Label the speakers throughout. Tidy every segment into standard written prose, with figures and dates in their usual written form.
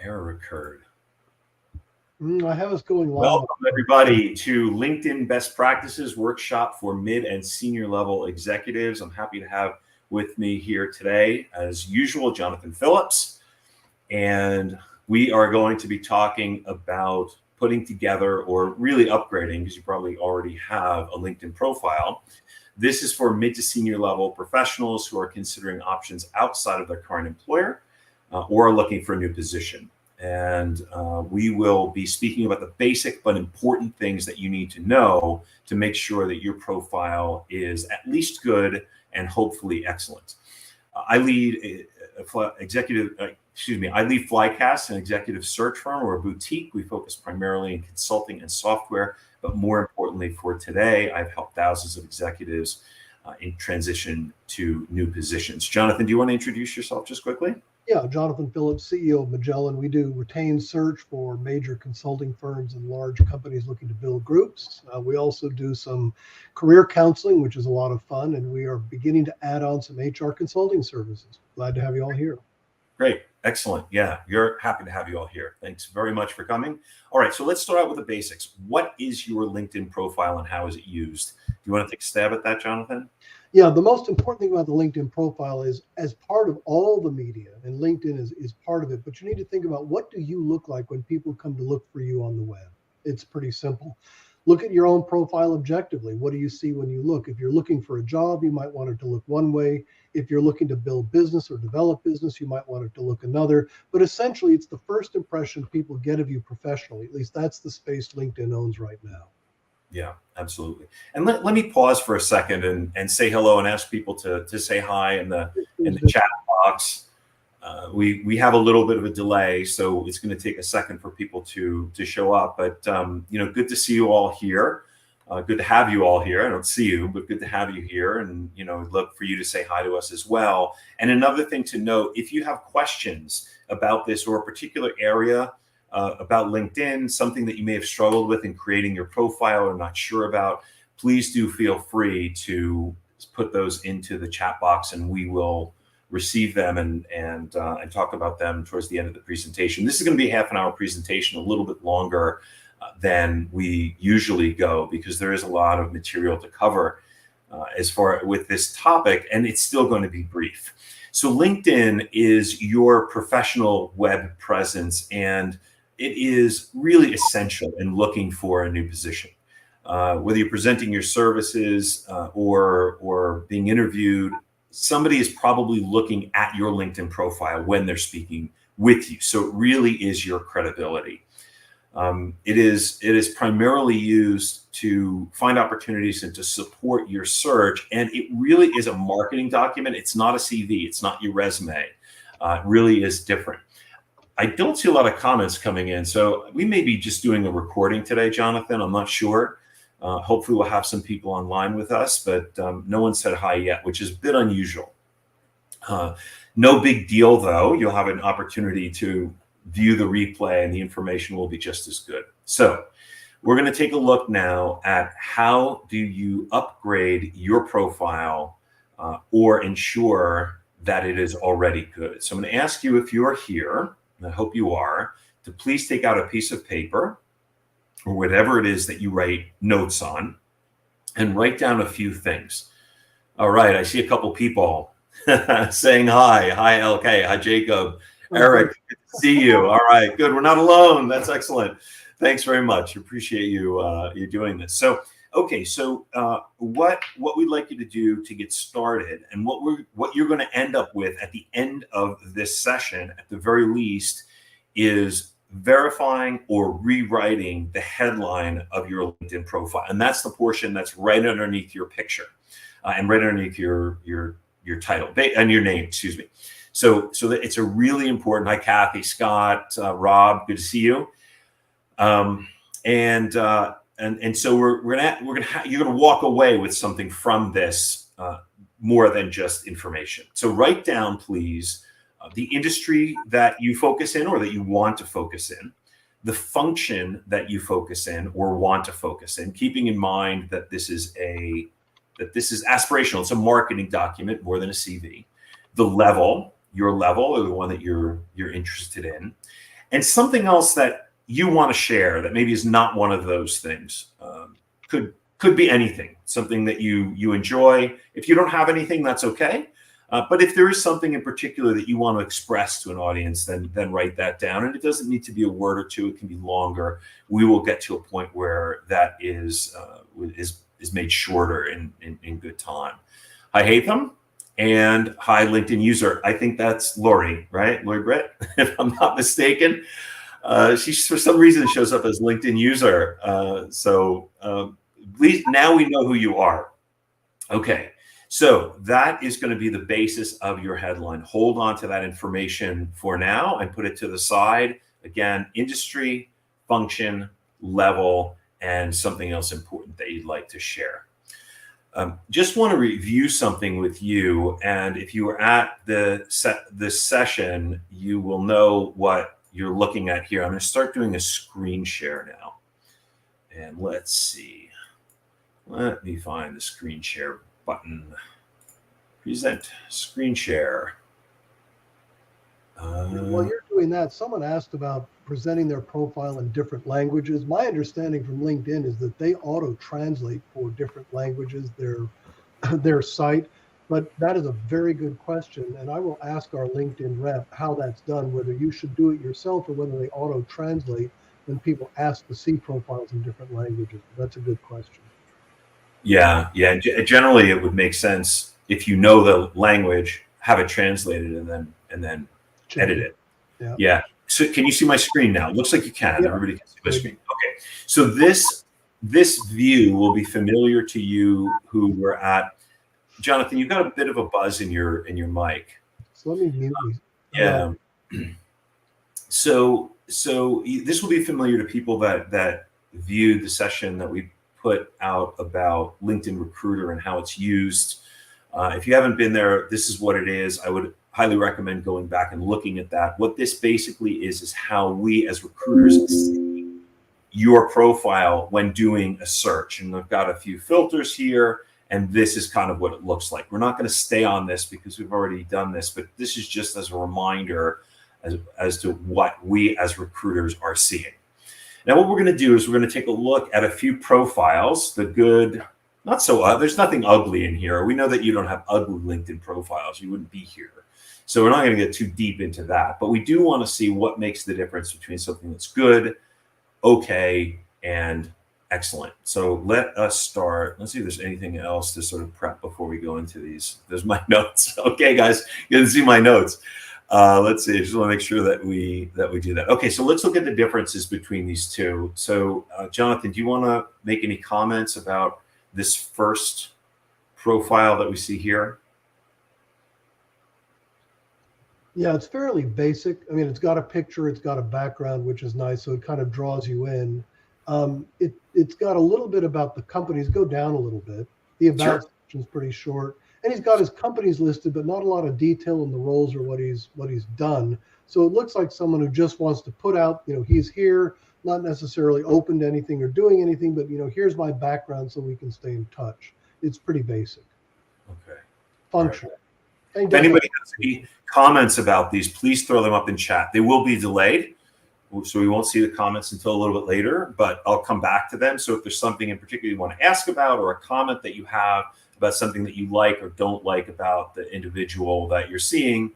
Speaker 1: error occurred.
Speaker 2: I have us going live.
Speaker 1: Welcome, everybody, to LinkedIn Best Practices Workshop for Mid and Senior Level Executives. I'm happy to have with me here today, as usual, Jonathan Phillips. And we are going to be talking about putting together or really upgrading, because you probably already have a LinkedIn profile. This is for mid to senior level professionals who are considering options outside of their current employer or are looking for a new position. And we will be speaking about the basic but important things that you need to know to make sure that your profile is at least good and hopefully excellent. I lead Flycast, an executive search firm or a boutique. We focus primarily in consulting and software, but more importantly for today, I've helped thousands of executives in transition to new positions. Jonathan, do you want to introduce yourself just quickly?
Speaker 2: Yeah, Jonathan Phillips, CEO of Magellan. We do retained search for major consulting firms and large companies looking to build groups. We also do some career counseling, which is a lot of fun, and we are beginning to add on some HR consulting services. Glad to have you all here.
Speaker 1: Great. Excellent. Yeah, you're happy to have you all here. Thanks very much for coming. All right, so let's start out with the basics. What is your LinkedIn profile and how is it used? Do you want to take a stab at that, Jonathan?
Speaker 2: Yeah, the most important thing about the LinkedIn profile is, as part of all the media, and LinkedIn is part of it, but you need to think about, what do you look like when people come to look for you on the web? It's pretty simple. Look at your own profile objectively. What do you see when you look? If you're looking for a job, you might want it to look one way. If you're looking to build business or develop business, you might want it to look another. But essentially, it's the first impression people get of you professionally. At least that's the space LinkedIn owns right now.
Speaker 1: Yeah, absolutely. And let me pause for a second and say hello and ask people to say hi in the chat box. We have a little bit of a delay, so it's going to take a second for people to show up. But good to see you all here. Good to have you all here. I don't see you, but good to have you here. And I'd love for you to say hi to us as well. And another thing to note: if you have questions about this or a particular area about LinkedIn, something that you may have struggled with in creating your profile or not sure about, please do feel free to put those into the chat box, and we will receive them and talk about them towards the end of the presentation. This is going to be a half-an-hour presentation, a little bit longer than we usually go, because there is a lot of material to cover as far with this topic, and it's still going to be brief. So LinkedIn is your professional web presence, and it is really essential in looking for a new position. Whether you're presenting your services or being interviewed, somebody is probably looking at your LinkedIn profile when they're speaking with you. So it really is your credibility. It is primarily used to find opportunities and to support your search. And it really is a marketing document. It's not a CV. It's not your resume. It really is different. I don't see a lot of comments coming in, so we may be just doing a recording today, Jonathan. I'm not sure. Hopefully we'll have some people online with us, but no one said hi yet, which is a bit unusual. No big deal, though. You'll have an opportunity to view the replay, and the information will be just as good. So we're going to take a look now at how do you upgrade your profile or ensure that it is already good. So I'm going to ask you, if you're here, and I hope you are, to please take out a piece of paper or whatever it is that you write notes on and write down a few things. All right, I see a couple people saying hi. Hi, LK. Hi, Jacob. Eric, good to see you. All right, good. We're not alone. That's excellent. Thanks very much. Appreciate you doing this. So, okay, so what we'd like you to do to get started, and what you're going to end up with at the end of this session, at the very least, is verifying or rewriting the headline of your LinkedIn profile, and that's the portion that's right underneath your picture and right underneath your title and your name. Excuse me. So that it's a really important. Hi, Kathy, Scott, Rob. Good to see you. And so you're gonna walk away with something from this more than just information. So write down, please, the industry that you focus in or that you want to focus in, the function that you focus in or want to focus in, keeping in mind that this is aspirational. It's a marketing document more than a CV. The level, your level, or the one that you're interested in, And something else that you want to share that maybe is not one of those things. Could be anything, something that you enjoy. If you don't have anything, that's okay. But if there is something in particular that you want to express to an audience, then write that down. And it doesn't need to be a word or two. It can be longer. We will get to a point where that is made shorter in good time. Hi, Hatham. And hi, LinkedIn user. I think that's Lori, right? Lori Brett, if I'm not mistaken. She, for some reason, shows up as LinkedIn user. So at least now we know who you are. Okay. So that is going to be the basis of your headline. Hold on to that information for now and put it to the side. Again, industry, function, level, and something else important that you'd like to share. Just want to review something with you. And if you were at this session, you will know what you're looking at here. I'm going to start doing a screen share now. And let's see. Let me find the screen share button. Present screen share.
Speaker 2: While you're doing that, someone asked about presenting their profile in different languages. My understanding from LinkedIn is that they auto-translate for different languages their site, but that is a very good question, and I will ask our LinkedIn rep how that's done, whether you should do it yourself or whether they auto-translate when people ask to see profiles in different languages. That's a good question.
Speaker 1: Yeah. Generally, it would make sense if you know the language, have it translated, and then edit it. Yeah. So can you see my screen now? It looks like you can. Yeah. Everybody can see my screen. Okay. So this view will be familiar to you who were at. Jonathan, you've got a bit of a buzz in your mic.
Speaker 2: So let me mute you.
Speaker 1: Yeah. So this will be familiar to people that viewed the session that we put out about LinkedIn Recruiter and how it's used. If you haven't been there, this is what it is. I would highly recommend going back and looking at that. What this basically is how we as recruiters see your profile when doing a search. And I've got a few filters here, and this is kind of what it looks like. We're not going to stay on this because we've already done this, but this is just as a reminder as to what we as recruiters are seeing. Now, what we're going to do is we're going to take a look at a few profiles, the good, not so, there's nothing ugly in here. We know that you don't have ugly LinkedIn profiles. You wouldn't be here. So we're not going to get too deep into that, but we do want to see what makes the difference between something that's good, okay, and excellent. So let us start. Let's see if there's anything else to sort of prep before we go into these. There's my notes. Okay, guys, you can see my notes. Let's see. I just want to make sure that we do that. Okay, so let's look at the differences between these two. So, Jonathan, do you want to make any comments about this first profile that we see here?
Speaker 2: Yeah, it's fairly basic. I mean, it's got a picture, it's got a background, which is nice, so it kind of draws you in. It's got a little bit about the companies. Go down a little bit. The about section is pretty short. And he's got his companies listed, but not a lot of detail in the roles or what he's done. So it looks like someone who just wants to put out, he's here, not necessarily open to anything or doing anything, but here's my background so we can stay in touch. It's pretty basic.
Speaker 1: Okay.
Speaker 2: Functional.
Speaker 1: Right. If anybody has any comments about these, please throw them up in chat. They will be delayed, so we won't see the comments until a little bit later, but I'll come back to them. So if there's something in particular you want to ask about or a comment that you have about something that you like or don't like about the individual that you're seeing,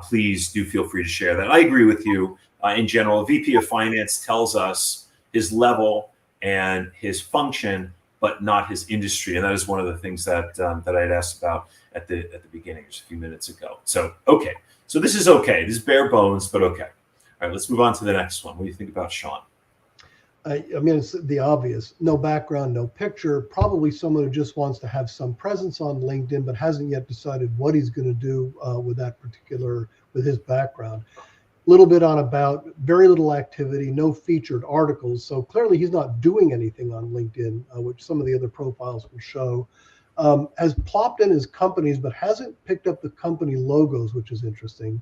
Speaker 1: please do feel free to share that. I agree with you. In general, a VP of Finance tells us his level and his function, but not his industry. And that is one of the things that I had asked about at the beginning, just a few minutes ago. So, okay. So this is okay. This is bare bones, but okay. All right, let's move on to the next one. What do you think about Sean?
Speaker 2: I mean, it's the obvious. No background, no picture. Probably someone who just wants to have some presence on LinkedIn, but hasn't yet decided what he's going to do with his background. A little bit on about, very little activity, no featured articles. So clearly he's not doing anything on LinkedIn, which some of the other profiles will show. Has plopped in his companies, but hasn't picked up the company logos, which is interesting.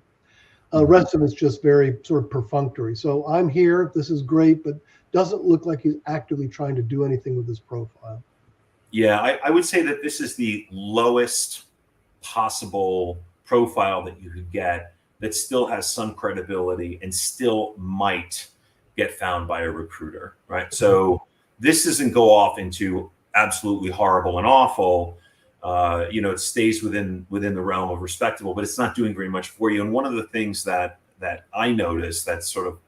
Speaker 2: Rest of it's just very sort of perfunctory. So I'm here, this is great, but doesn't look like he's actively trying to do anything with his profile.
Speaker 1: Yeah, I would say that this is the lowest possible profile that you could get that still has some credibility and still might get found by a recruiter, right? So this doesn't go off into absolutely horrible and awful. It stays within the realm of respectable, but it's not doing very much for you. And one of the things that I noticed that's sort of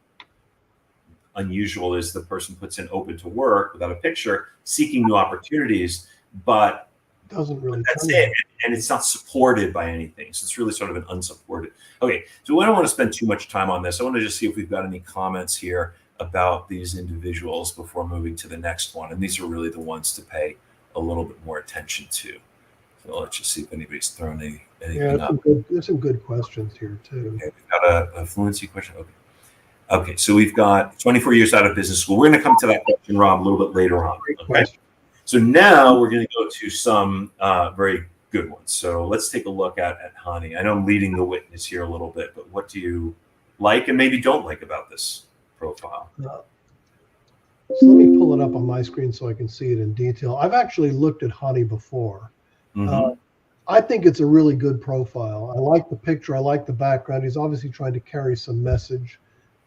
Speaker 1: unusual is the person puts in open to work without a picture, seeking new opportunities, but
Speaker 2: doesn't really.
Speaker 1: That's it, and it's not supported by anything. So it's really sort of an unsupported. Okay, so I don't want to spend too much time on this. I want to just see if we've got any comments here about these individuals before moving to the next one. And these are really the ones to pay a little bit more attention to. So let's just see if anybody's thrown anything up.
Speaker 2: There's some good questions here too.
Speaker 1: Okay, we've got a fluency question. Okay, so we've got 24 years out of business school. We're going to come to that question, Rob, a little bit later on. Okay. So now we're going to go to some very good ones. So let's take a look at Hani. I know I'm leading the witness here a little bit, but what do you like and maybe don't like about this profile?
Speaker 2: So let me pull it up on my screen so I can see it in detail. I've actually looked at Hani before.
Speaker 1: Mm-hmm.
Speaker 2: I think it's a really good profile. I like the picture. I like the background. He's obviously trying to carry some message.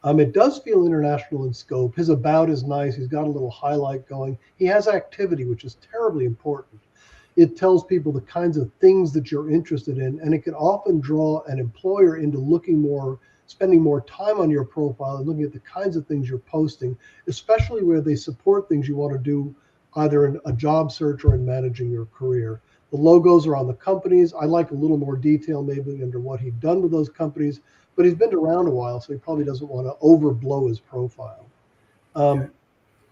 Speaker 2: It does feel international in scope. His about is nice. He's got a little highlight going. He has activity, which is terribly important. It tells people the kinds of things that you're interested in, and it can often draw an employer into spending more time on your profile and looking at the kinds of things you're posting, especially where they support things you want to do either in a job search or in managing your career. The logos are on the companies. I like a little more detail maybe under what he'd done with those companies, but he's been around a while, so he probably doesn't want to overblow his profile.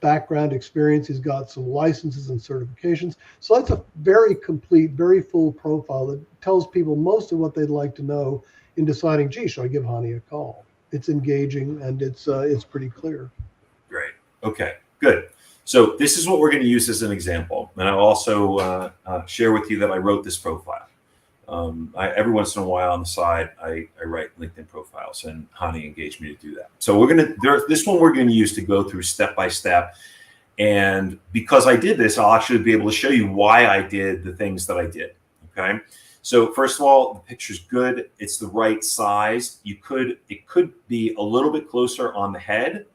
Speaker 2: Background experience, he's got some licenses and certifications. So that's a very complete, very full profile that tells people most of what they'd like to know in deciding, gee, should I give Hani a call? It's engaging and it's pretty clear.
Speaker 1: Great. Okay, good. So this is what we're going to use as an example. And I'll also share with you that I wrote this profile. Every once in a while on the side, I write LinkedIn profiles, and Hani engaged me to do that. So this one we're going to use to go through step by step. And because I did this, I'll actually be able to show you why I did the things that I did. Okay. So first of all, the picture's good. It's the right size. It could be a little bit closer on the head,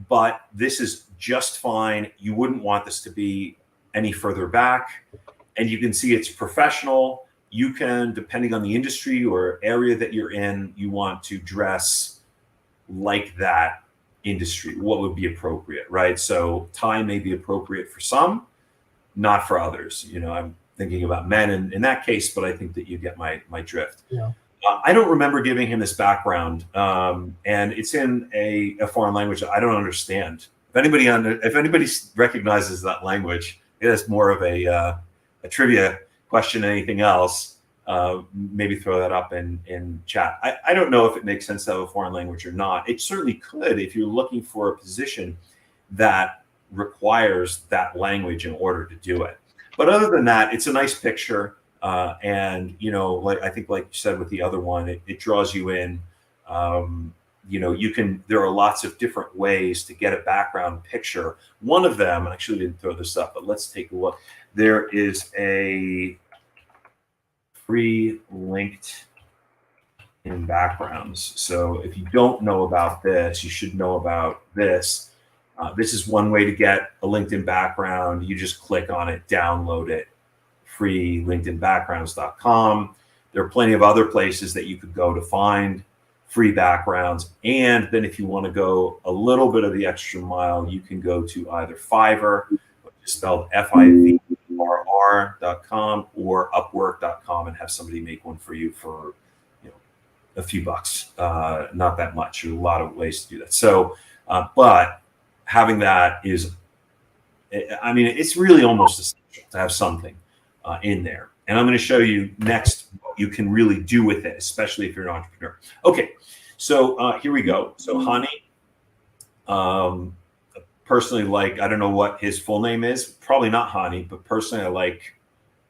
Speaker 1: but this is just fine. You wouldn't want this to be any further back. And you can see it's professional. You can, depending on the industry or area that you're in, you want to dress like that industry. What would be appropriate, right? So tie may be appropriate for some, not for others. I'm thinking about men in that case, but I think that you get my drift.
Speaker 2: Yeah.
Speaker 1: I don't remember giving him this background, and it's in a foreign language that I don't understand. If anybody recognizes that language, it is more of a trivia question than anything else. Maybe throw that up in chat. I don't know if it makes sense to have a foreign language or not. It certainly could if you're looking for a position that requires that language in order to do it. But other than that, it's a nice picture. And I think like you said with the other one, it draws you in. There are lots of different ways to get a background picture. One of them, I actually didn't throw this up, but let's take a look. There is a free linked in backgrounds. So if you don't know about this, you should know about this. This is one way to get a LinkedIn background. You just click on it, download it, free linkedinbackgrounds.com. There are plenty of other places that you could go to find free backgrounds. And then if you want to go a little bit of the extra mile, you can go to either Fiverr, which is spelled FIVRR.com, or Upwork.com and have somebody make one for you for a few bucks. Not that much. There are a lot of ways to do that. So, but having that it's really almost essential to have something in there. And I'm going to show you next what you can really do with it, especially if you're an entrepreneur. Okay, so here we go. So Hani, personally, I don't know what his full name is. Probably not Hani, but personally, I like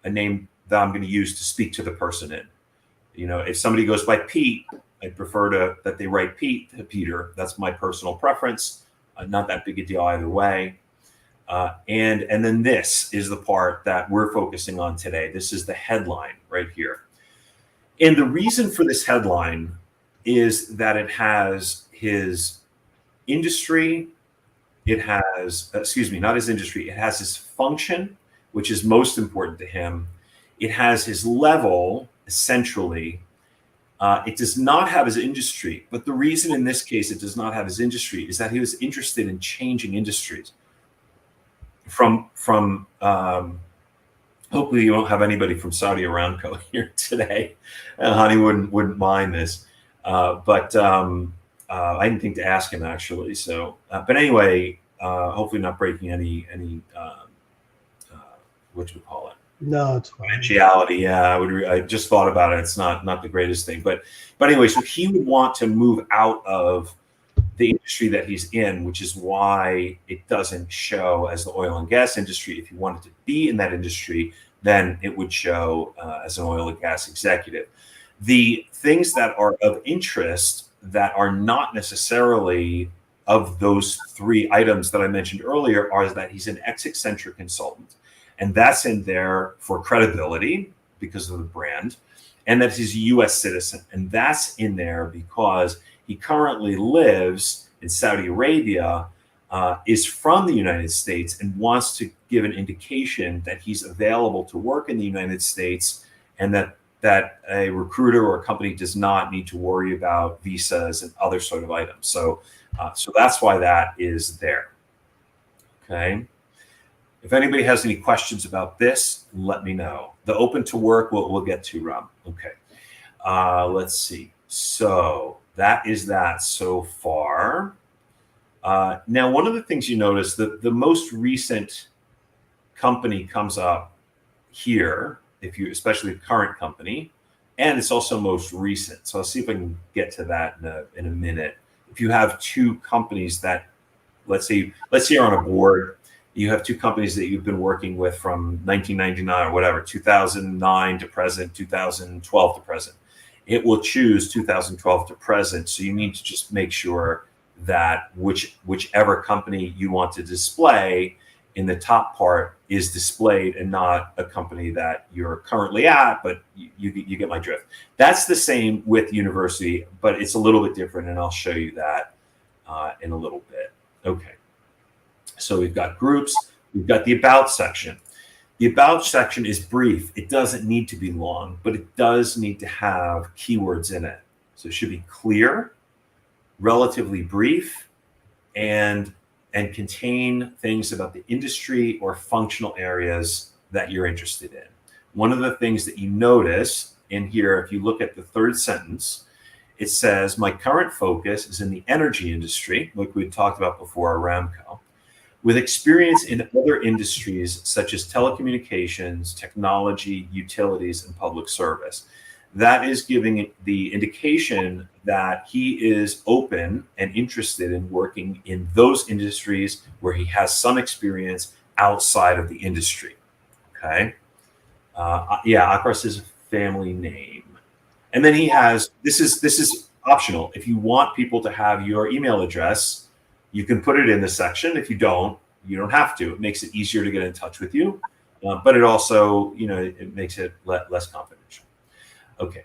Speaker 1: a name that I'm going to use to speak to the person in. If somebody goes by Pete, I prefer that they write Pete to Peter. That's my personal preference. Not that big a deal either way. And then this is the part that we're focusing on today. This is the headline right here. And the reason for this headline is that it has his industry. It has, not his industry. It has his function, which is most important to him. It has his level, essentially. It does not have his industry. But the reason in this case it does not have his industry is that he was interested in changing industries. Hopefully you don't have anybody from Saudi Aramco here today. Honey wouldn't mind this. But I didn't think to ask him, actually. So, but anyway, hopefully not breaking any what you call it?
Speaker 2: No, it's fine.
Speaker 1: Confidentiality. Yeah, I just thought about it. It's not the greatest thing, but anyway, so he would want to move out of the industry that he's in, which is why it doesn't show as the oil and gas industry. If he wanted to be in that industry, then it would show as an oil and gas executive. The things that are of interest that are not necessarily of those three items that I mentioned earlier are that he's an ex-Accenture consultant. And that's in there for credibility because of the brand, and that he's a U.S. citizen. And that's in there because he currently lives in Saudi Arabia, is from the United States, and wants to give an indication that he's available to work in the United States, and that a recruiter or a company does not need to worry about visas and other sort of items. So that's why that is there. Okay. If anybody has any questions about this, let me know. The open to work, we'll get to, Rob. Okay. Let's see. So that is that so far. Now, one of the things you notice, the most recent company comes up here, especially the current company, and it's also most recent. So I'll see if I can get to that in a minute. If you have two companies that, let's say you're on a board, you have two companies that you've been working with from 1999 or whatever, 2009 to present, 2012 to present. It will choose 2012 to present. So you need to just make sure that whichever company you want to display in the top part is displayed, and not a company that you're currently at, but you get my drift. That's the same with university, but it's a little bit different, and I'll show you that in a little bit. Okay. So we've got groups, we've got the about section. The about section is brief. It doesn't need to be long, but it does need to have keywords in it. So it should be clear, relatively brief, and contain things about the industry or functional areas that you're interested in. One of the things that you notice in here, if you look at the third sentence, it says, my current focus is in the energy industry, like we talked about before, Aramco, with experience in other industries such as telecommunications, technology, utilities, and public service. That is giving the indication that he is open and interested in working in those industries where he has some experience outside of the industry. Okay. Akras is a family name. And then he has, this is optional. If you want people to have your email address, you can put it in the section. If you don't have to. It makes it easier to get in touch with you, but it also, it makes it less confidential. Okay.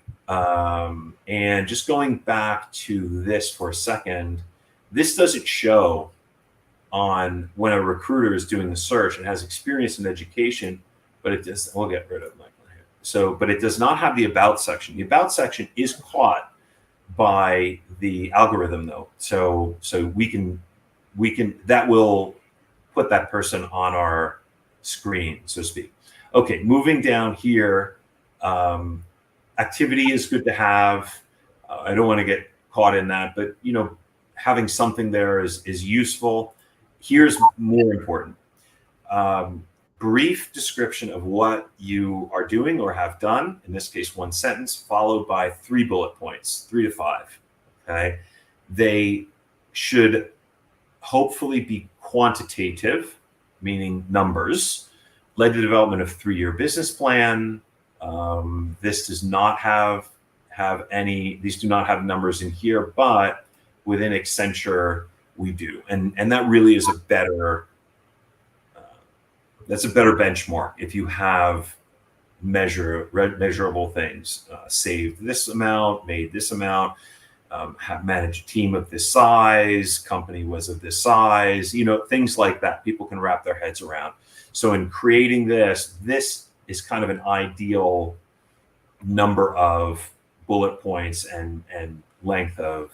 Speaker 1: And just going back to this for a second, this doesn't show on when a recruiter is doing the search and has experience in education, but it does, we'll get rid of Michael here. So, but it does not have the about section. The about section is caught by the algorithm though. So we can, that will put that person on our screen, so to speak. Okay. Moving down here, activity is good to have. I don't want to get caught in that, but having something there is useful. Here's more important. Brief description of what you are doing or have done, in this case, one sentence, followed by 3 bullet points, 3 to 5. Okay. They should hopefully be quantitative, meaning numbers, led to development of 3-year business plan. This does not have any, these do not have numbers in here, but within Accenture, we do. And that really is a better, that's a better benchmark. If you have measurable things, saved this amount, made this amount, have managed a team of this size, company was of this size, things like that people can wrap their heads around. So in creating this is kind of an ideal number of bullet points and length of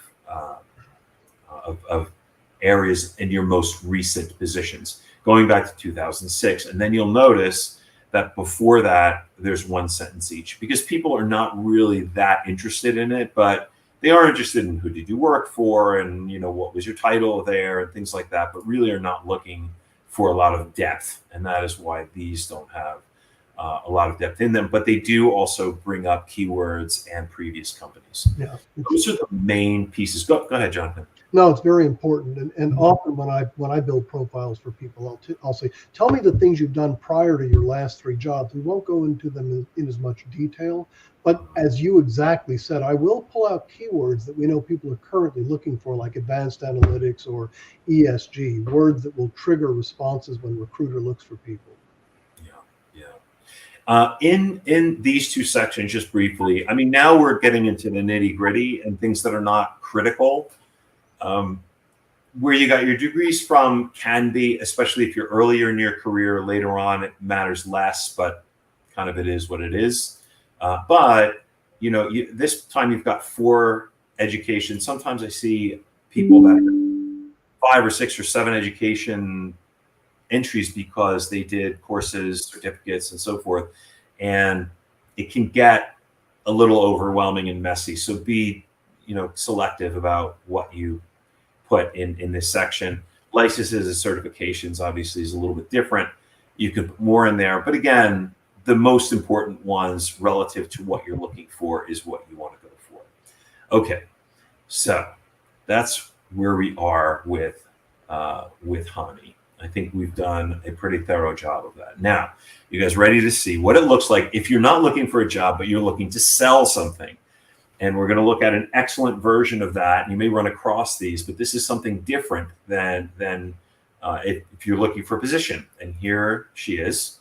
Speaker 1: areas in your most recent positions, going back to 2006. And then you'll notice that before that, there's one sentence each, because people are not really that interested in it, but they are interested in who did you work for and, what was your title there and things like that, but really are not looking for a lot of depth. And that is why these don't have a lot of depth in them, but they do also bring up keywords and previous companies.
Speaker 2: Yeah,
Speaker 1: those are the main pieces. Go ahead, Jonathan.
Speaker 2: No, it's very important, and often when I build profiles for people, I'll say, tell me the things you've done prior to your last 3 jobs. We won't go into them in as much detail, but as you exactly said, I will pull out keywords that we know people are currently looking for, like advanced analytics or ESG, words that will trigger responses when recruiter looks for people.
Speaker 1: In these 2 sections, just briefly, now we're getting into the nitty gritty and things that are not critical. Where you got your degrees from can be, especially if you're earlier in your career. Later on, it matters less, but kind of it is what it is. But this time you've got 4 education. Sometimes I see people that have 5 or 6 or 7 education entries because they did courses, certificates, and so forth, and it can get a little overwhelming and messy. So be selective about what you put in this section. Licenses and certifications obviously is a little bit different. You could put more in there, but again, the most important ones relative to what you're looking for is what you want to go for. Okay, so that's where we are with Hani. I think we've done a pretty thorough job of that. Now, you guys ready to see what it looks like if you're not looking for a job, but you're looking to sell something? And we're going to look at an excellent version of that. And you may run across these, but this is something different than if you're looking for a position. And here she is.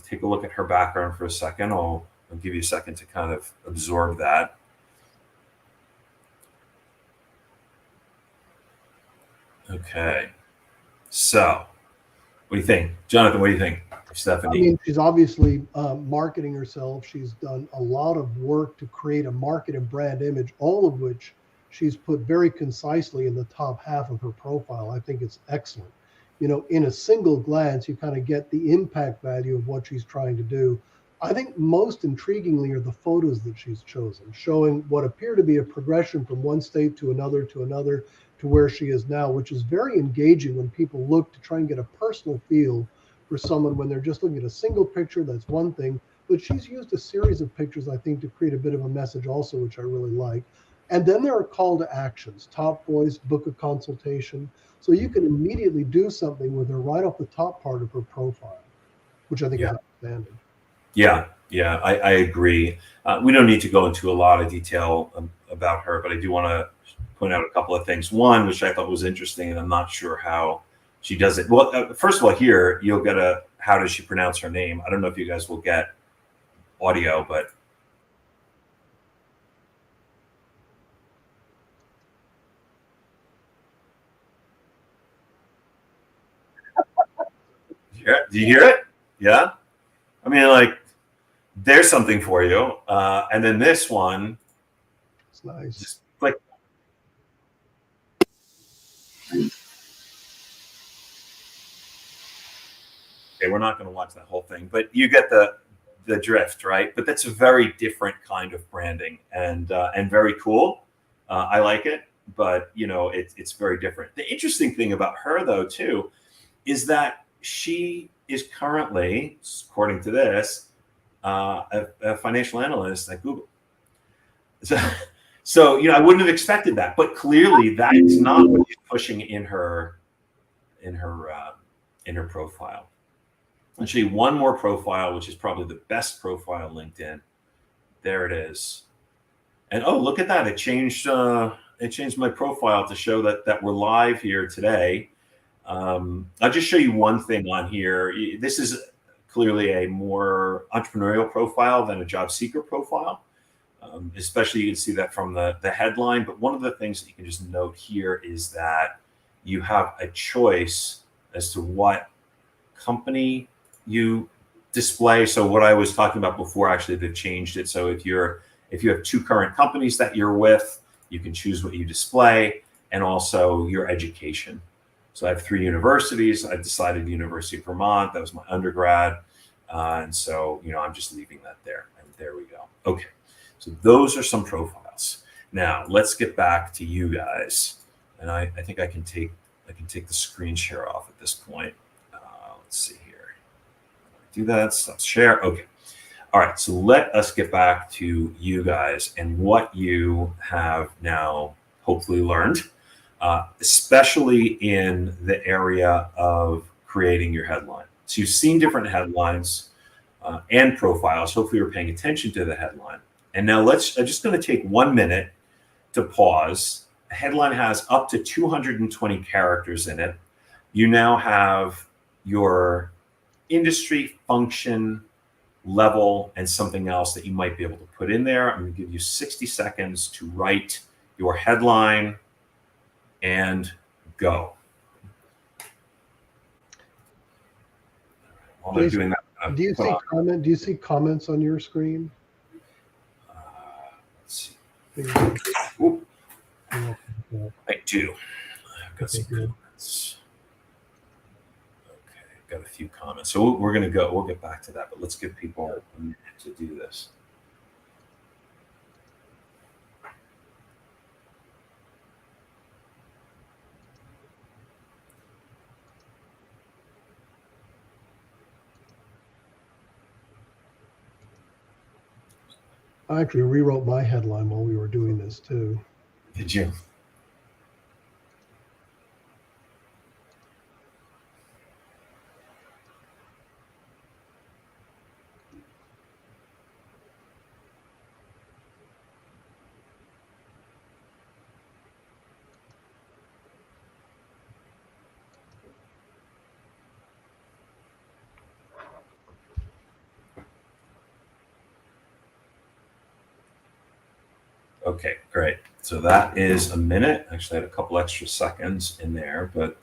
Speaker 1: Take a look at her background for a second. I'll give you a second to kind of absorb that. Okay. So, what do you think? Jonathan, what do you think? Stephanie?
Speaker 2: She's obviously marketing herself. She's done a lot of work to create a market and brand image, all of which she's put very concisely in the top half of her profile. I think it's excellent. In a single glance, you kind of get the impact value of what she's trying to do. I think most intriguingly are the photos that she's chosen, showing what appear to be a progression from one state to another to where she is now, which is very engaging when people look to try and get a personal feel for someone. When they're just looking at a single picture, that's one thing, but she's used a series of pictures, I think, to create a bit of a message also, which I really like. And then there are call to actions: top voice, book a consultation. So you can immediately do something with her right off the top part of her profile, which I think is outstanding.
Speaker 1: Yeah, I agree. We don't need to go into a lot of detail about her, but I do want to point out a couple of things. One, which I thought was interesting, and I'm not sure how she does it. Well, first of all, here you'll get how does she pronounce her name? I don't know if you guys will get audio, but do you hear it? Yeah. There's something for you. And then this one,
Speaker 2: it's nice.
Speaker 1: Just click. Okay, we're not going to watch that whole thing, but you get the drift, right? But that's a very different kind of branding and very cool. I like it, but it's very different. The interesting thing about her, though, too, is that she is currently, according to this, a financial analyst at Google. So I wouldn't have expected that, but clearly that is not what she's pushing in her profile. I'll show you one more profile, which is probably the best profile LinkedIn. There it is. And oh, look at that! It changed my profile to show that we're live here today. I'll just show you one thing on here. This is clearly a more entrepreneurial profile than a job seeker profile. Especially you can see that from the headline. But one of the things that you can just note here is that you have a choice as to what company you display. So what I was talking about before, actually, they've changed it. So if you have two current companies that you're with, you can choose what you display, and also your education. So I have 3 universities. I decided University of Vermont. That was my undergrad. And so, I'm just leaving that there. And there we go. Okay. So those are some profiles. Now let's get back to you guys. And I think I can take the screen share off at this point. Let's see here. Do that. Stop share. Okay. All right. So let us get back to you guys and what you have now hopefully learned, especially in the area of creating your headline. So you've seen different headlines and profiles. Hopefully you're paying attention to the headline. And now I'm just going to take 1 minute to pause. A headline has up to 220 characters in it. You now have your industry, function, level, and something else that you might be able to put in there. I'm going to give you 60 seconds to write your headline and go. While they're doing that,
Speaker 2: do you see comments on your screen?
Speaker 1: Let's see.
Speaker 2: Ooh.
Speaker 1: I do. I've got some comments. Okay, I've got a few comments. So we'll get back to that, but let's give people a minute to do this.
Speaker 2: I actually rewrote my headline while we were doing this too.
Speaker 1: Did you? Okay, great. So that is a minute. Actually, I had a couple extra seconds in there, but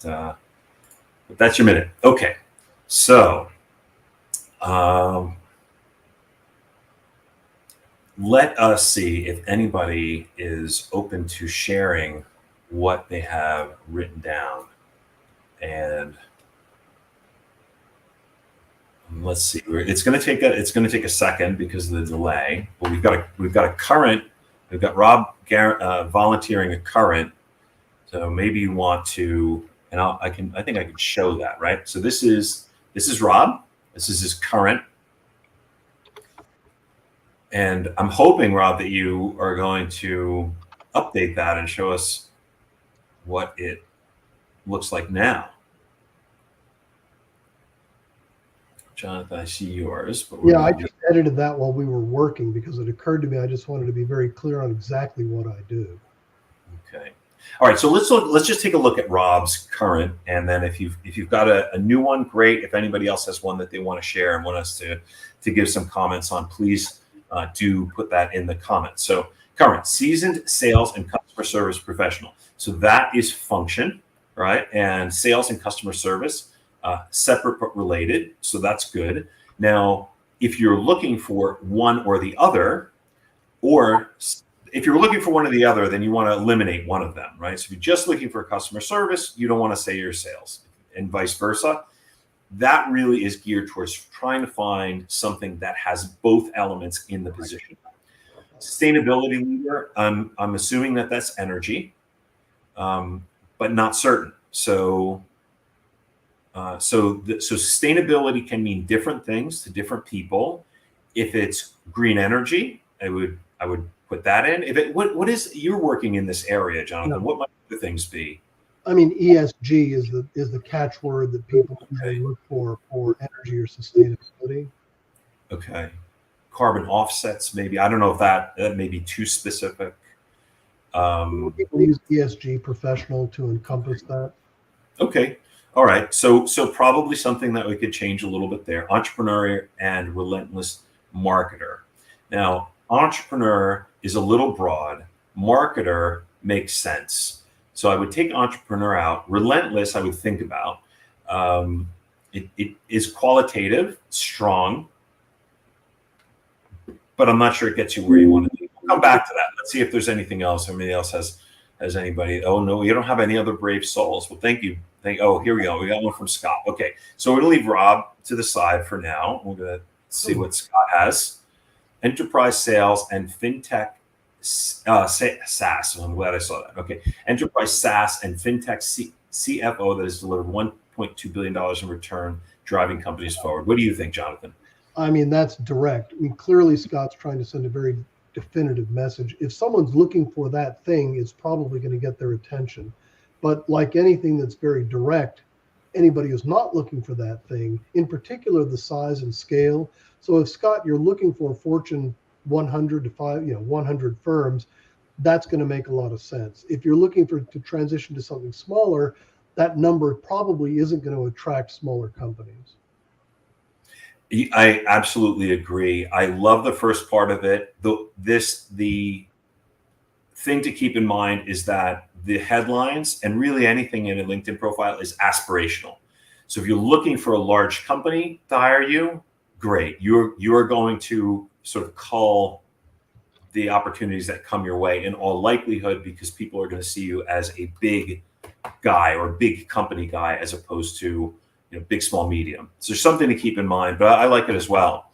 Speaker 1: that's your minute. Okay, so let us see if anybody is open to sharing what they have written down. And let's see. It's going to take a second because of the delay. But we've got a current. We've got Rob volunteering a current. So maybe you want to, and I think I can show that, right? So this is Rob. This is his current. And I'm hoping, Rob, that you are going to update that and show us what it looks like now. Jonathan, I see yours. But
Speaker 2: yeah, I just edited that while we were working because it occurred to me I just wanted to be very clear on exactly what I do.
Speaker 1: Okay. All right. So let's just take a look at Rob's current, and then if you've got a new one, great. If anybody else has one that they want to share and want us to give some comments on, please do put that in the comments. So current, seasoned sales and customer service professional. So that is function, right? And sales and customer service. Separate but related, so that's good. Now, if you're looking for one or the other, or if you're looking for one or the other, then you want to eliminate one of them, right? So if you're just looking for customer service, you don't want to say your sales, and vice versa. That really is geared towards trying to find something that has both elements in the position. Sustainability leader, I'm assuming that's energy, but not certain. So sustainability can mean different things to different people. If it's green energy, I would put that in. What is, you're working in this area, Jonathan? No. What might the things be?
Speaker 2: I mean, ESG is the catchword that people look for energy or sustainability.
Speaker 1: Okay, carbon offsets, maybe. I don't know if that may be too specific.
Speaker 2: People use ESG professional to encompass that.
Speaker 1: Okay. All right, so probably something that we could change a little bit there. Entrepreneur and relentless marketer. Now, entrepreneur is a little broad. Marketer makes sense. So I would take entrepreneur out. Relentless, I would think about. It is qualitative, strong, but I'm not sure it gets you where you want to be. We'll come back to that. Let's see if there's anything else. Anybody else has anybody? Oh no, you don't have any other brave souls. Well, thank you. Oh, here we go. We got one from Scott. Okay, so we're gonna leave Rob to the side for now. We're gonna see what Scott has. Enterprise sales and fintech SaaS. I'm glad I saw that. Okay, enterprise SaaS and fintech CFO that has delivered $1.2 billion in return, driving companies forward. What do you think, Jonathan?
Speaker 2: I mean, that's direct. I mean, clearly Scott's trying to send a very definitive message. If someone's looking for that thing, it's probably going to get their attention. But like anything that's very direct, anybody who's not looking for that thing, in particular the size and scale. So if Scott, you're looking for a Fortune 100 to 100 firms, that's going to make a lot of sense. If you're looking to transition to something smaller, that number probably isn't going to attract smaller companies.
Speaker 1: I absolutely agree. I love the first part of it. The thing to keep in mind is that the headlines and really anything in a LinkedIn profile is aspirational. So if you're looking for a large company to hire you, great. You're going to sort of cull the opportunities that come your way in all likelihood, because people are going to see you as a big guy or big company guy as opposed to big, small, medium. So there's something to keep in mind, but I like it as well.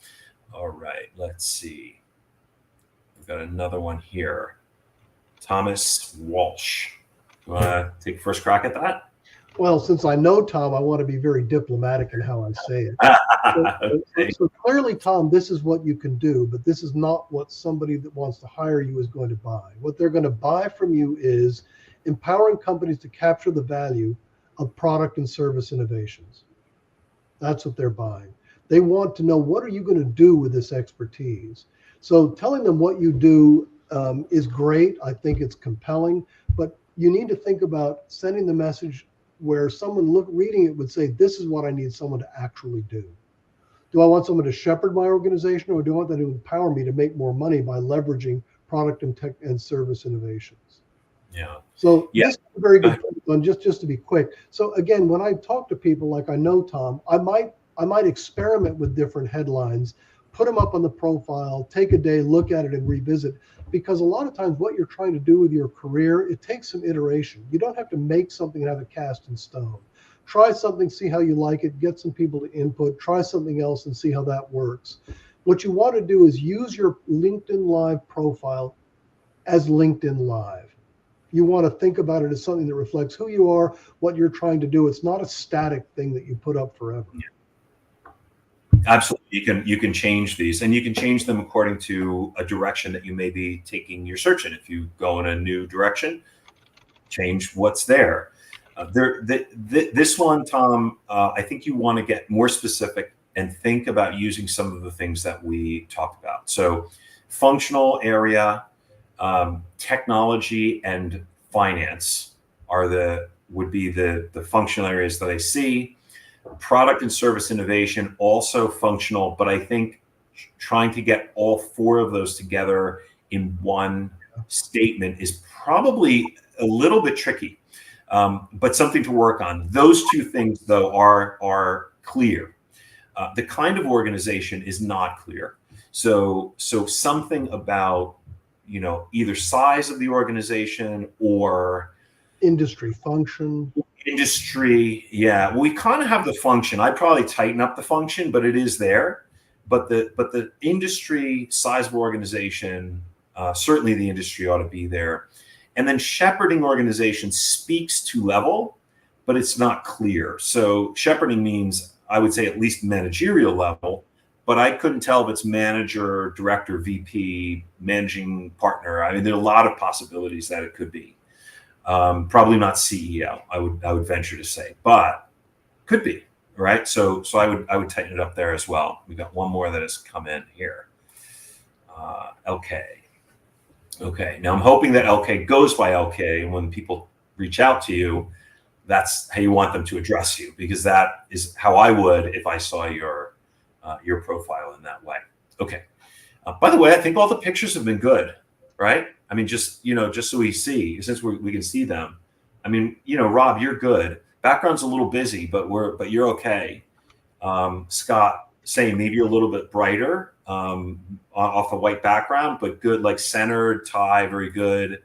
Speaker 1: All right, let's see. We've got another one here. Thomas Walsh. You want to take first crack at that?
Speaker 2: Well, since I know Tom, I want to be very diplomatic in how I say it.
Speaker 1: Okay.
Speaker 2: So clearly, Tom, this is what you can do, but this is not what somebody that wants to hire you is going to buy. What they're going to buy from you is empowering companies to capture the value of product and service innovations. That's what they're buying. They want to know, what are you going to do with this expertise? So telling them what you do is great. I think it's compelling, but you need to think about sending the message where someone reading it would say, this is what I need someone to actually do. Do I want someone to shepherd my organization, or do I want them to empower me to make more money by leveraging product and tech and service innovations?
Speaker 1: Yeah.
Speaker 2: So this is a very good one, just to be quick. So again, when I talk to people, like I know Tom, I might experiment with different headlines, put them up on the profile, take a day, look at it and revisit, because a lot of times what you're trying to do with your career, it takes some iteration. You don't have to make something and have it cast in stone. Try something, see how you like it, get some people to input, try something else and see how that works. What you want to do is use your LinkedIn Live profile as LinkedIn Live. You want to think about it as something that reflects who you are, what you're trying to do. It's not a static thing that you put up forever.
Speaker 1: Absolutely. You can change these, and you can change them according to a direction that you may be taking your search in. If you go in a new direction, change what's there. This one, Tom, I think you want to get more specific and think about using some of the things that we talked about. So functional area, technology and finance would be the functional areas that I see. Product and service innovation, also functional, but I think trying to get all four of those together in one statement is probably a little bit tricky, but something to work on. Those two things, though, are clear. The kind of organization is not clear. So something about either size of the organization or
Speaker 2: industry function.
Speaker 1: Yeah, we kind of have the function. I'd probably tighten up the function, but it is there. But the industry, size of organization, certainly the industry ought to be there. And then shepherding organization speaks to level, but it's not clear. So shepherding means, I would say, at least managerial level, but I couldn't tell if it's manager, director, VP, managing partner. I mean, there are a lot of possibilities that it could be. Probably not CEO, I would venture to say, but could be, right? So I would tighten it up there as well. We got one more that has come in here. LK. Okay, now I'm hoping that LK goes by LK, and when people reach out to you, that's how you want them to address you, because that is how I would if I saw your profile in that way. Okay. By the way, I think all the pictures have been good, right? I mean, just so we see, since we can see them. I mean, Rob, you're good. Background's a little busy, but you're okay. Scott, same, maybe a little bit brighter off a white background, but good, like centered. Ty, very good.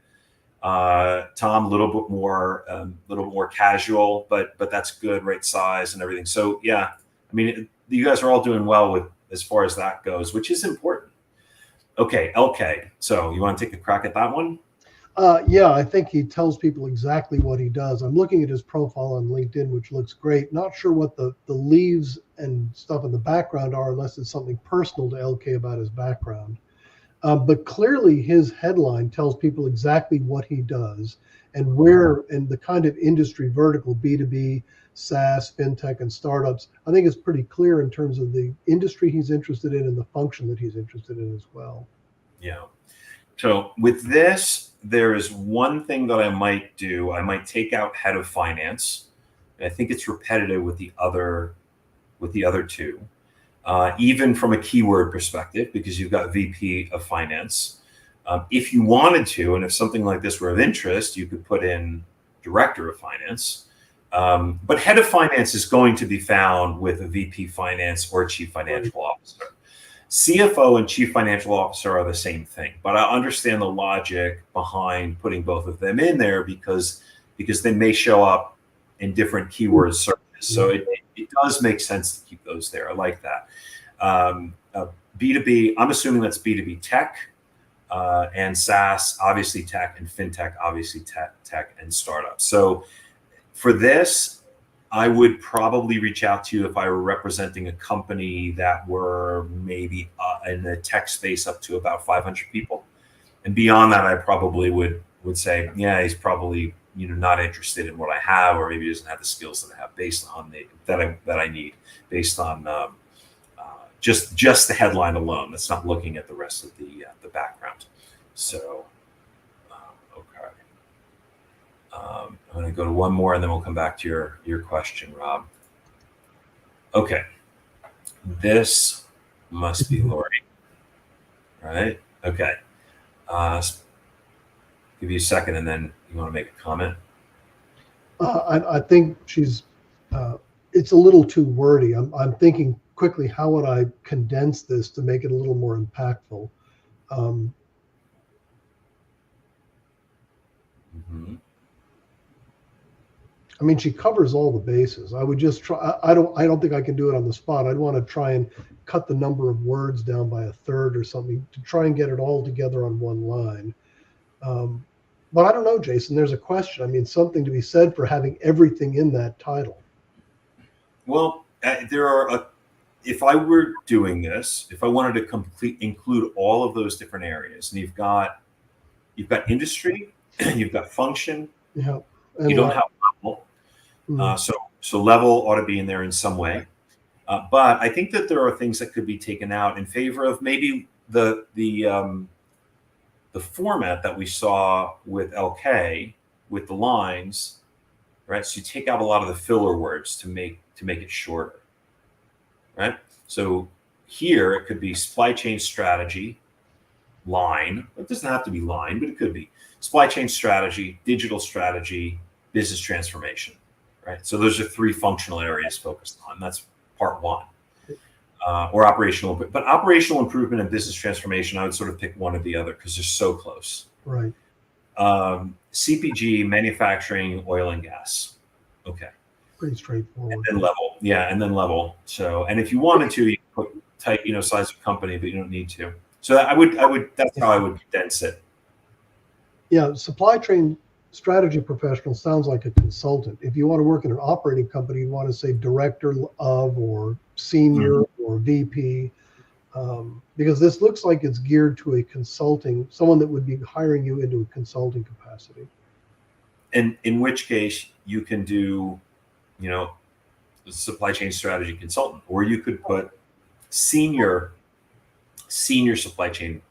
Speaker 1: Tom, a little bit more casual, but that's good, right size and everything. So yeah, I mean, you guys are all doing well with as far as that goes, which is important. Okay, LK. So you want to take a crack at that one?
Speaker 2: Yeah, I think he tells people exactly what he does. I'm looking at his profile on LinkedIn, which looks great. Not sure what the leaves and stuff in the background are, unless it's something personal to LK about his background. But clearly his headline tells people exactly what he does and where, and the kind of industry vertical, B2B, SaaS, fintech, and startups. I think it's pretty clear in terms of the industry he's interested in and the function that he's interested in as well.
Speaker 1: Yeah. So with this, there is one thing that I might do. I might take out head of finance. I think it's repetitive with the other two. Even from a keyword perspective, because you've got VP of finance. If you wanted to, and if something like this were of interest, you could put in director of finance. But head of finance is going to be found with a VP finance or chief financial officer. CFO and chief financial officer are the same thing, but I understand the logic behind putting both of them in there because they may show up in different keyword searches. So it does make sense to keep those there. I like that. B2B, I'm assuming that's B2B tech, and SaaS, obviously tech, and fintech, obviously tech and startups. So for this, I would probably reach out to you if I were representing a company that were maybe in the tech space up to about 500 people. And beyond that, I probably would say, yeah, he's probably not interested in what I have, or maybe he doesn't have the skills that I have based on that I need based on just the headline alone. That's not looking at the rest of the background. So, okay. I'm going to go to one more, and then we'll come back to your question, Rob. Okay. This must be Lori, right? Okay. Give you a second, and then you want to make a comment?
Speaker 2: I think she's. It's a little too wordy. I'm thinking quickly. How would I condense this to make it a little more impactful? I mean, she covers all the bases. I would just try. I don't think I can do it on the spot. I'd want to try and cut the number of words down by a third or something to try and get it all together on one line. But I don't know, Jason. There's a question. I mean, something to be said for having everything in that title.
Speaker 1: Well, there are. If I were doing this, if I wanted to include all of those different areas, and you've got industry, you've got function.
Speaker 2: Yeah.
Speaker 1: You don't have level. So level ought to be in there in some way. But I think that there are things that could be taken out in favor of maybe the format that we saw with LK with the lines, right? So you take out a lot of the filler words to make it shorter, right? So here it could be supply chain strategy, line. It doesn't have to be line, but it could be supply chain strategy, digital strategy, business transformation, right? So those are three functional areas focused on. That's part one. Or operational, but operational improvement and business transformation, I would sort of pick one or the other because they're so close.
Speaker 2: Right.
Speaker 1: CPG, manufacturing, oil and gas. Okay.
Speaker 2: Pretty straightforward.
Speaker 1: And then level. Yeah, and then level. So, and if you wanted to, you could put type, size of company, but you don't need to. So I would. That's how I would condense it.
Speaker 2: Yeah, supply chain strategy professional sounds like a consultant. If you want to work in an operating company, you want to say director of or senior or VP, because this looks like it's geared to a consulting, someone that would be hiring you into a consulting capacity.
Speaker 1: And in which case you can do, supply chain strategy consultant, or you could put senior supply chain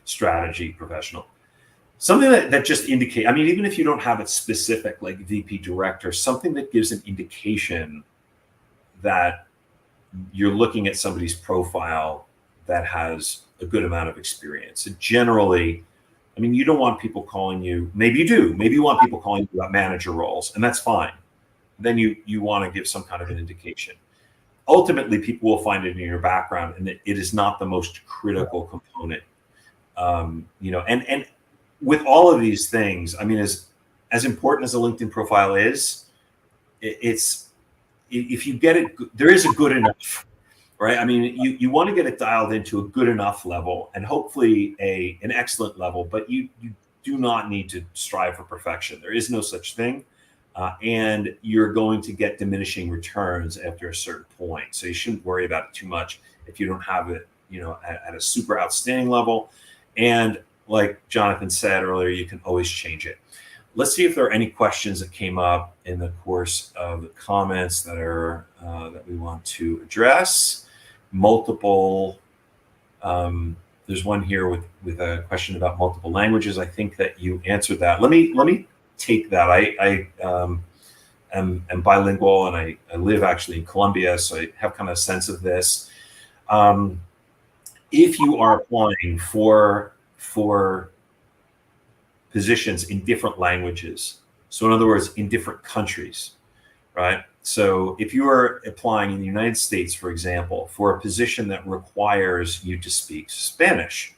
Speaker 1: strategy professional. Something that just indicate, I mean, even if you don't have it specific, like VP director, something that gives an indication that you're looking at somebody's profile that has a good amount of experience. And generally, I mean, you don't want people calling you, maybe you do, maybe you want people calling you about manager roles, and that's fine. Then you want to give some kind of an indication. Ultimately, people will find it in your background, and it is not the most critical component. And with all of these things, I mean, as important as a LinkedIn profile is, it's if you get it, there is a good enough, right? I mean, you want to get it dialed into a good enough level, and hopefully an excellent level, but you do not need to strive for perfection. There is no such thing. And you're going to get diminishing returns after a certain point. So you shouldn't worry about it too much if you don't have it, at a super outstanding level. And like Jonathan said earlier, you can always change it. Let's see if there are any questions that came up in the course of the comments that we want to address. Multiple. There's one here with a question about multiple languages. I think that you answered that. Let me take that. I am bilingual, and I live actually in Colombia, so I have kind of a sense of this. If you are applying for positions in different languages, so in other words, in different countries, right? So if you are applying in the United States, for example, for a position that requires you to speak Spanish,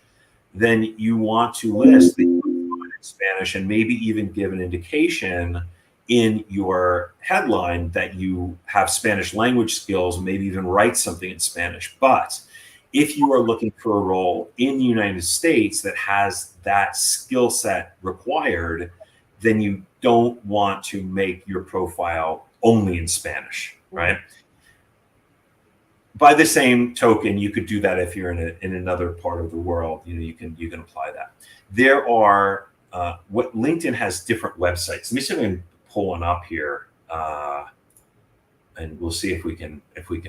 Speaker 1: then you want to list that you are in Spanish, and maybe even give an indication in your headline that you have Spanish language skills, maybe even write something in Spanish. But if you are looking for a role in the United States that has that skill set required, then you don't want to make your profile only in Spanish, right? By the same token, you could do that if you're in another part of the world. You can apply that. There are what LinkedIn has different websites. Let me see if I can pull one up here, and we'll see if we can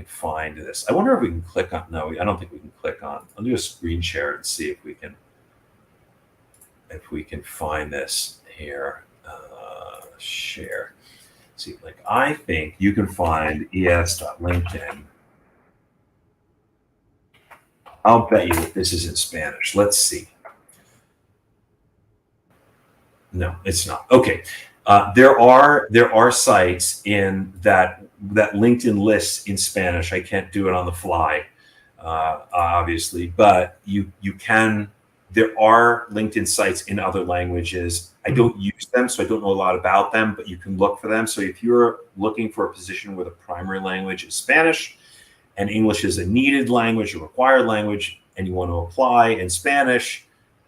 Speaker 1: find this. I wonder if we can click on. No, I don't think we can click on. I'll do a screen share and see if we can find this here. Share. See, like I think you can find es.linkedin. I'll bet you that this is in Spanish. Let's see. No, it's not. Okay. There are sites in that LinkedIn lists in Spanish. I can't do it on the fly, obviously, but you can. There are LinkedIn sites in other languages. I don't use them, so I don't know a lot about them, but you can look for them. So if you're looking for a position where the primary language is Spanish and English is a needed language, a required language, and you want to apply in Spanish,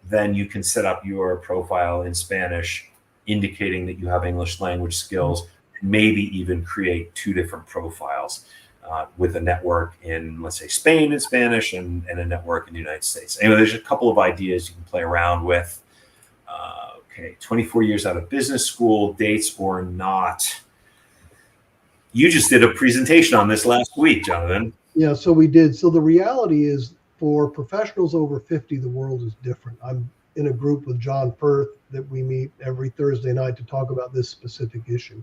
Speaker 1: then you can set up your profile in Spanish, indicating that you have English language skills, and maybe even create two different profiles with a network in, let's say, Spain in Spanish and a network in the United States. Anyway, there's a couple of ideas you can play around with. Okay, 24 years out of business school, dates or not. You just did a presentation on this last week, Jonathan.
Speaker 2: Yeah, so we did. So the reality is, for professionals over 50, the world is different. I'm in a group with John Firth that we meet every Thursday night to talk about this specific issue.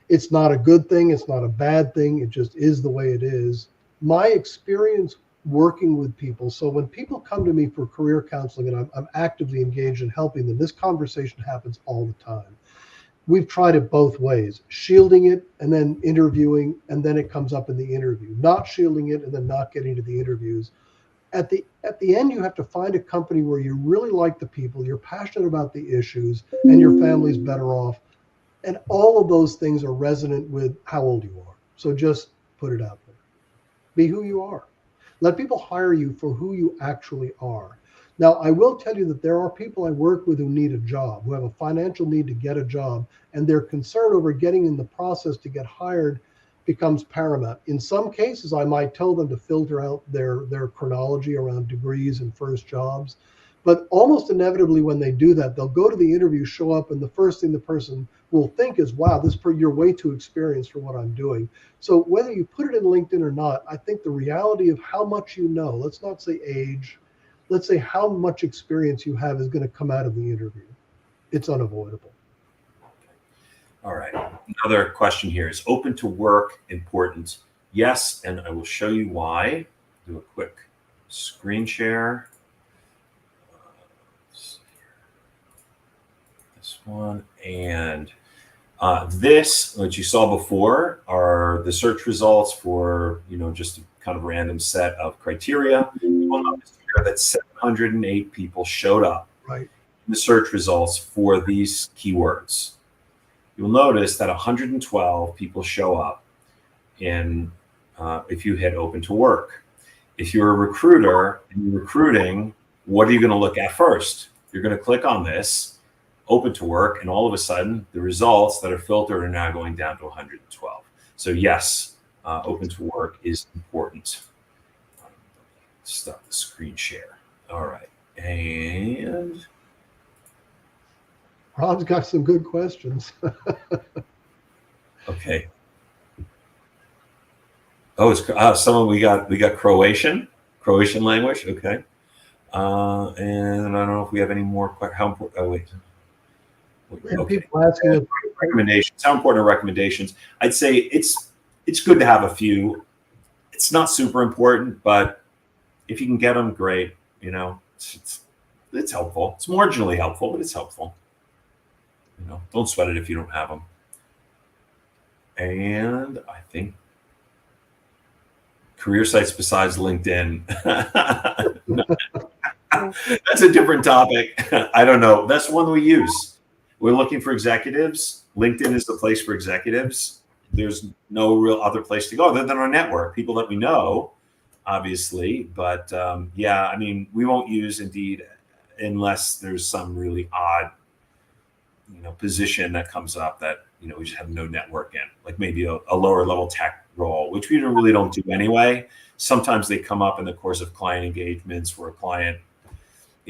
Speaker 2: It's not a good thing. It's not a bad thing. It just is the way it is. My experience working with people. So when people come to me for career counseling and I'm actively engaged in helping them, this conversation happens all the time. We've tried it both ways, shielding it and then interviewing, and then it comes up in the interview, not shielding it and then not getting to the interviews. At the end, you have to find a company where you really like the people, you're passionate about the issues, and your family's better off. And all of those things are resonant with how old you are. So just put it out there. Be who you are. Let people hire you for who you actually are. Now, I will tell you that there are people I work with who need a job, who have a financial need to get a job, and their concern over getting in the process to get hired becomes paramount. In some cases, I might tell them to filter out their chronology around degrees and first jobs. But almost inevitably, when they do that, they'll go to the interview, show up, and the first thing the person will think is, wow, you're way too experienced for what I'm doing. So whether you put it in LinkedIn or not, I think the reality of how much you know, let's not say age, let's say how much experience you have is going to come out of the interview. It's unavoidable.
Speaker 1: All right. Another question here. Is open to work important? Yes, and I will show you why. Do a quick screen share. This one and this, what you saw before, are the search results for, just a kind of random set of criteria. You will notice here that 708 people showed up
Speaker 2: Right.
Speaker 1: in the search results for these keywords. You'll notice that 112 people show up in if you hit open to work. If you're a recruiter and you're recruiting, what are you going to look at first? You're going to click on this, open to work, and all of a sudden the results that are filtered are now going down to 112. So yes, open to work is important. Stop the screen share. All right. And
Speaker 2: Rob's got some good questions.
Speaker 1: okay. Oh, it's someone we got Croatian language. Okay. And I don't know if we have any more. How important? Oh wait. Okay.
Speaker 2: People asking
Speaker 1: Recommendations. How important are recommendations? I'd say it's good to have a few. It's not super important, but if you can get them, great. It's helpful. It's marginally helpful, but it's helpful. Don't sweat it if you don't have them. And I think career sites besides LinkedIn. That's a different topic. I don't know. That's one we use. We're looking for executives. LinkedIn is the place for executives. There's no real other place to go other than our network, people that we know, obviously. But yeah, I mean, we won't use Indeed unless there's some really odd, position that comes up that, we just have no network in, like maybe a lower level tech role, which we really don't do anyway. Sometimes they come up in the course of client engagements where a client,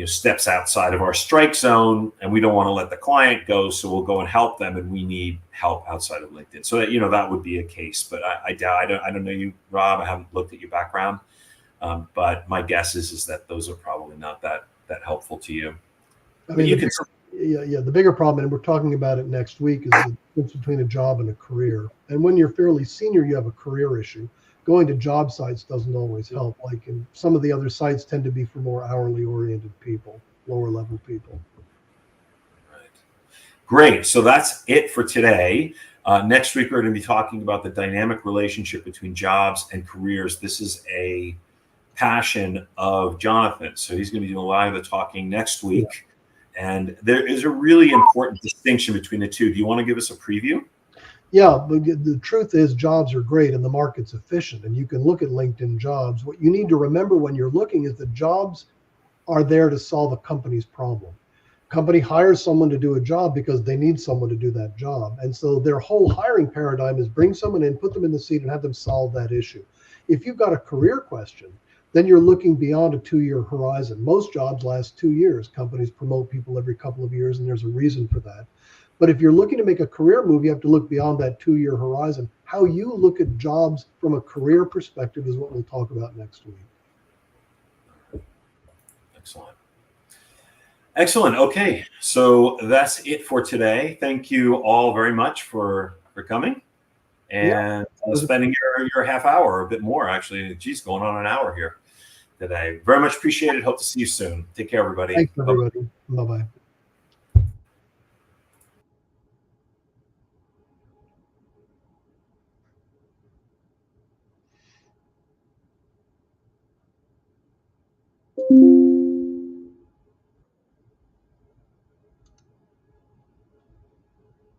Speaker 1: steps outside of our strike zone and we don't want to let the client go. So we'll go and help them and we need help outside of LinkedIn. So that, that would be a case, but I doubt, I don't know you, Rob, I haven't looked at your background. But my guess is that those are probably not that helpful to you.
Speaker 2: I mean, the bigger problem, and we're talking about it next week, is the difference between a job and a career. And when you're fairly senior, you have a career issue. Going to job sites doesn't always help. Like in some of the other sites tend to be for more hourly oriented people, lower level people.
Speaker 1: Right. Great. So that's it for today. Next week, we're going to be talking about the dynamic relationship between jobs and careers. This is a passion of Jonathan. So he's going to be doing a lot of the talking next week. Yeah. And there is a really important distinction between the two. Do you want to give us a preview?
Speaker 2: Yeah, but the truth is jobs are great and the market's efficient and you can look at LinkedIn jobs. What you need to remember when you're looking is that jobs are there to solve a company's problem. Company hires someone to do a job because they need someone to do that job. And so their whole hiring paradigm is bring someone in, put them in the seat and have them solve that issue. If you've got a career question, then you're looking beyond a 2-year horizon. Most jobs last 2 years. Companies promote people every couple of years, and there's a reason for that. But if you're looking to make a career move, you have to look beyond that 2-year horizon. How you look at jobs from a career perspective is what we'll talk about next week.
Speaker 1: Excellent. Okay, so that's it for today. Thank you all very much for coming and spending your half hour, a bit more actually. Geez, going on an hour here today. Very much appreciated. Hope to see you soon. Take care, everybody.
Speaker 2: Thanks, everybody. Bye-bye.